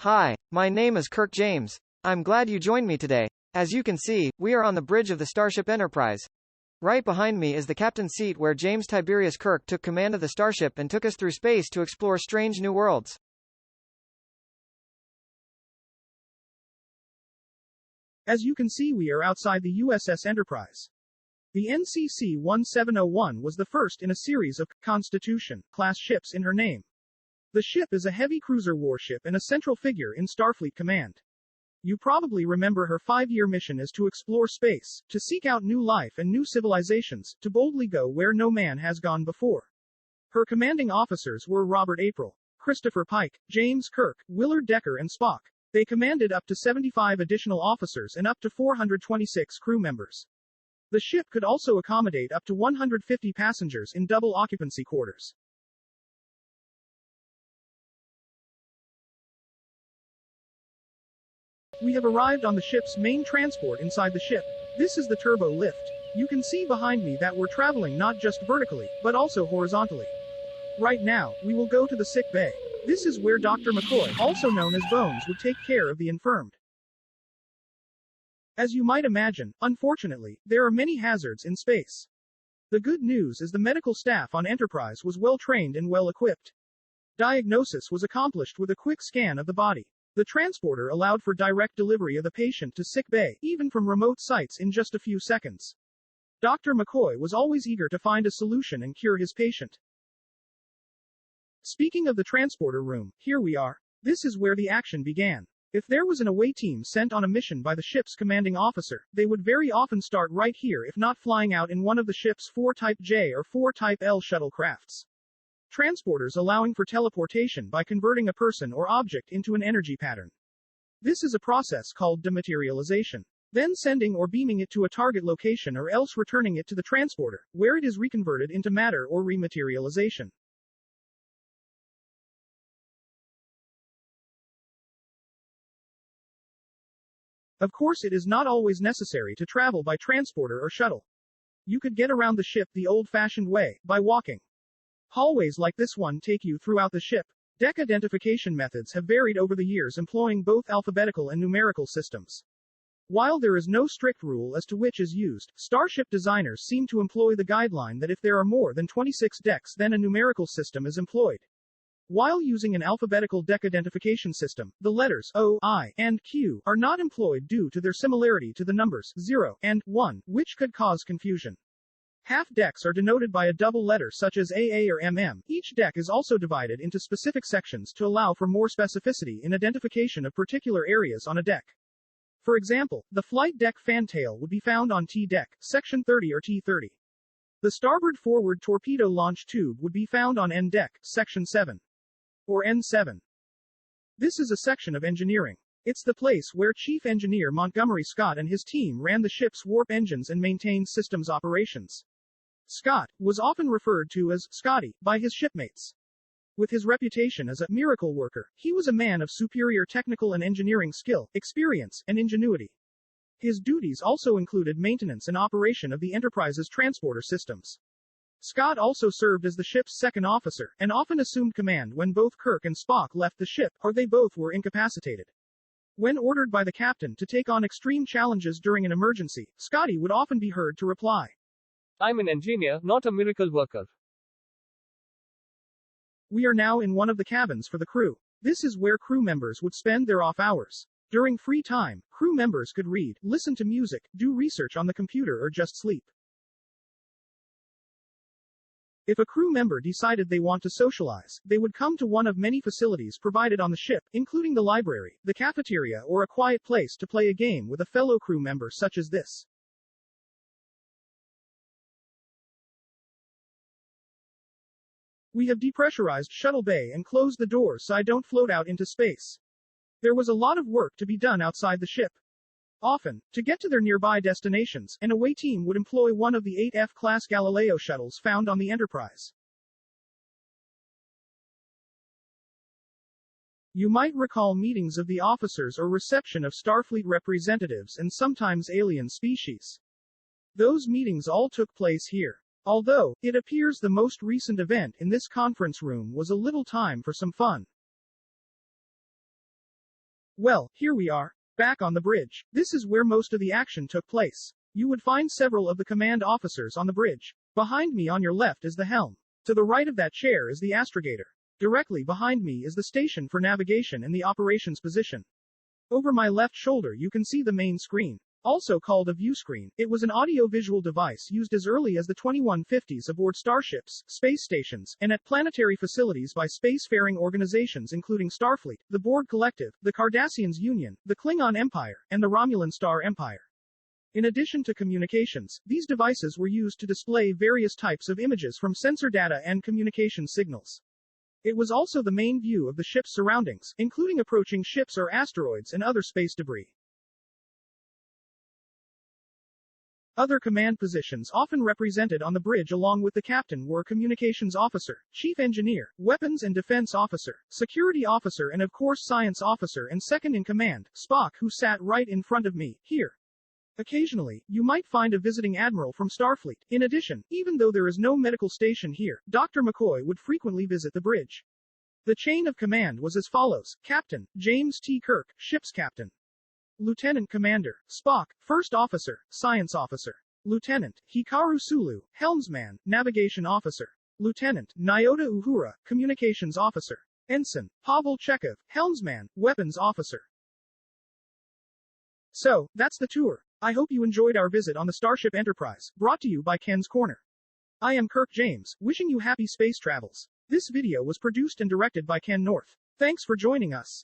Hi, my name is Kirk James. I'm glad you joined me today. As you can see, we are on the bridge of the Starship Enterprise. Right behind me is the captain's seat where James Tiberius Kirk took command of the starship and took us through space to explore strange new worlds. As you can see, we are outside the USS Enterprise. The NCC-1701 was the first in a series of Constitution-class ships in her name. The ship is a heavy cruiser warship and a central figure in Starfleet Command. You probably remember her 5-year mission is to explore space, to seek out new life and new civilizations, to boldly go where no man has gone before. Her commanding officers were Robert April, Christopher Pike, James Kirk, Willard Decker and Spock. They commanded up to 75 additional officers and up to 426 crew members. The ship could also accommodate up to 150 passengers in double occupancy quarters. We have arrived on the ship's main transport inside the ship. This is the turbo lift. You can see behind me that we're traveling not just vertically, but also horizontally. Right now, we will go to the sick bay. This is where Dr. McCoy, also known as Bones, would take care of the infirmed. As you might imagine, unfortunately, there are many hazards in space. The good news is the medical staff on Enterprise was well trained and well equipped. Diagnosis was accomplished with a quick scan of the body. The transporter allowed for direct delivery of the patient to sick bay, even from remote sites, in just a few seconds. Dr. McCoy was always eager to find a solution and cure his patient. Speaking of the transporter room, here we are. This is where the action began. If there was an away team sent on a mission by the ship's commanding officer, they would very often start right here, if not flying out in one of the ship's 4 Type J or 4 Type L shuttlecrafts. Transporters allowing for teleportation by converting a person or object into an energy pattern. This is a process called dematerialization. Then sending or beaming it to a target location or else returning it to the transporter, where it is reconverted into matter or rematerialization. Of course, it is not always necessary to travel by transporter or shuttle. You could get around the ship the old-fashioned way, by walking. Hallways like this one take you throughout the ship. Deck identification methods have varied over the years, employing both alphabetical and numerical systems. While there is no strict rule as to which is used, starship designers seem to employ the guideline that if there are more than 26 decks, then a numerical system is employed. While using an alphabetical deck identification system, the letters O, I, and Q are not employed due to their similarity to the numbers 0 and 1, which could cause confusion. Half decks are denoted by a double letter such as AA or MM. Each deck is also divided into specific sections to allow for more specificity in identification of particular areas on a deck. For example, the flight deck fantail would be found on T deck, section 30 or T30. The starboard forward torpedo launch tube would be found on N deck, section 7. Or N7. This is a section of engineering. It's the place where Chief Engineer Montgomery Scott and his team ran the ship's warp engines and maintained systems operations. Scott was often referred to as Scotty by his shipmates. With his reputation as a miracle worker, he was a man of superior technical and engineering skill, experience, and ingenuity. His duties also included maintenance and operation of the Enterprise's transporter systems. Scott also served as the ship's second officer, and often assumed command when both Kirk and Spock left the ship, or they both were incapacitated. When ordered by the captain to take on extreme challenges during an emergency, Scotty would often be heard to reply, "I'm an engineer, not a miracle worker." We are now in one of the cabins for the crew. This is where crew members would spend their off hours. During free time, crew members could read, listen to music, do research on the computer, or just sleep. If a crew member decided they want to socialize, they would come to one of many facilities provided on the ship, including the library, the cafeteria, or a quiet place to play a game with a fellow crew member such as this. We have depressurized Shuttle Bay and closed the doors so I don't float out into space. There was a lot of work to be done outside the ship. Often, to get to their nearby destinations, an away team would employ one of the 8F-class Galileo shuttles found on the Enterprise. You might recall meetings of the officers or reception of Starfleet representatives and sometimes alien species. Those meetings all took place here. Although, it appears the most recent event in this conference room was a little time for some fun. Well, here we are, back on the bridge. This is where most of the action took place. You would find several of the command officers on the bridge. Behind me on your left is the helm. To the right of that chair is the astrogator. Directly behind me is the station for navigation and the operations position. Over my left shoulder you can see the main screen, also called a view screen. It was an audio-visual device used as early as the 2150s aboard starships, space stations, and at planetary facilities by spacefaring organizations including Starfleet, the Borg Collective, the Cardassians Union, the Klingon Empire, and the Romulan Star Empire. In addition to communications, these devices were used to display various types of images from sensor data and communication signals. It was also the main view of the ship's surroundings, including approaching ships or asteroids and other space debris. Other command positions often represented on the bridge along with the captain were communications officer, chief engineer, weapons and defense officer, security officer and of course science officer and second in command, Spock, who sat right in front of me, here. Occasionally, you might find a visiting admiral from Starfleet. In addition, even though there is no medical station here, Dr. McCoy would frequently visit the bridge. The chain of command was as follows: Captain James T. Kirk, ship's captain. Lieutenant Commander Spock, first officer, science officer. Lieutenant Hikaru Sulu, helmsman, navigation officer. Lieutenant Nyota Uhura, communications officer. Ensign Pavel Chekhov, helmsman, weapons officer. So, that's the tour. I hope you enjoyed our visit on the Starship Enterprise, brought to you by Ken's Corner. I am Kirk James, wishing you happy space travels. This video was produced and directed by Ken North. Thanks for joining us.